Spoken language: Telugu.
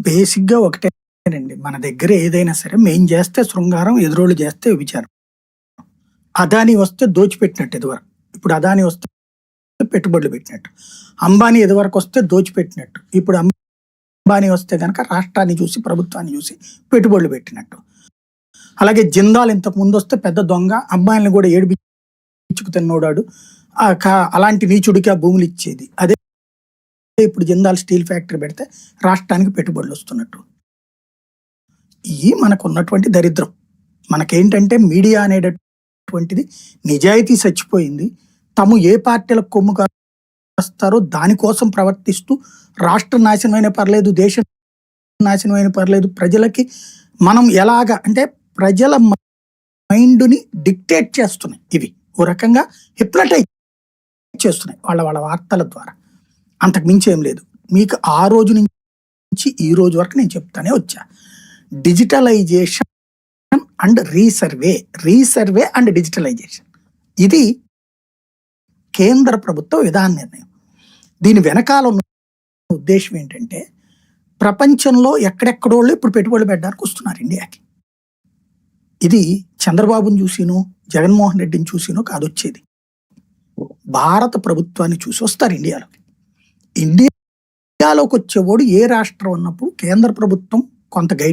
బేసిక్‌గా ఒకటేనండి. మన దగ్గర ఏదైనా సరే మేం చేస్తే శృంగారం, ఎదురోళ్ళు చేస్తే వ్యభిచారం. అదానీ వస్తే దోచిపెట్టినట్టు ఇదివరకు. ఇప్పుడు అదానీ వస్తే పెట్టుబడులు పెట్టినట్టు. అంబానీ ఇదివరకు వస్తే దోచిపెట్టినట్టు. ఇప్పుడు అంబానీ వస్తే గనక రాష్ట్రాన్ని చూసి, ప్రభుత్వాన్ని చూసి పెట్టుబడులు పెట్టినట్టు. అలాగే జిందాల్ ఇంతకు ముందు వస్తే పెద్ద దొంగ, అమ్మాయిల్ని కూడా ఏడిపించుకు తిన్నోడాడు. అలాంటి నీచుడికి ఆ భూములు ఇచ్చేది. అదే ఇప్పుడు జిందాల్ స్టీల్ ఫ్యాక్టరీ పెడితే రాష్ట్రానికి పెట్టుబడులు వస్తున్నట్టు. ఇవి మనకు ఉన్నటువంటి దరిద్రం. మనకేంటంటే మీడియా అనేటటువంటిది నిజాయితీ చచ్చిపోయింది. తాము ఏ పార్టీలకు కొమ్ము కాస్తారో దానికోసం ప్రవర్తిస్తూ రాష్ట్రం నాశనమైన పర్లేదు, దేశం నాశనమైన పర్లేదు, ప్రజలకి మనం ఎలాగా అంటే ప్రజల మైండ్ని డిక్టేట్ చేస్తున్నాయి. ఇవి ఓ రకంగా హిప్నటైజ్ చేస్తున్నాయి వాళ్ళ వార్తల ద్వారా. అంతకు మించి ఏం లేదు. మీకు ఆ రోజు నుంచి ఈ రోజు వరకు నేను చెప్తానే వచ్చా. Digitalization and resurvey and digitalization ఇది కేంద్ర ప్రభుత్వ విధాన నిర్ణయం. దీని వెనకాల ఉన్న ఉద్దేశం ఏంటంటే ప్రపంచంలో ఎక్కడెక్కడోళ్ళు ఇప్పుడు పెట్టుబడులు పెట్టడానికి వస్తున్నారు ఇండియాకి. ఇది చంద్రబాబుని చూసినో జగన్మోహన్ రెడ్డిని చూసినో కాదు వచ్చేది. భారత ప్రభుత్వాన్ని చూసి వస్తారు ఇండియాలోకి. ఇండియాలోకి వచ్చేవాడు ఏ రాష్ట్రం ఉన్నప్పుడు కేంద్ర ప్రభుత్వం కొంత గైడ్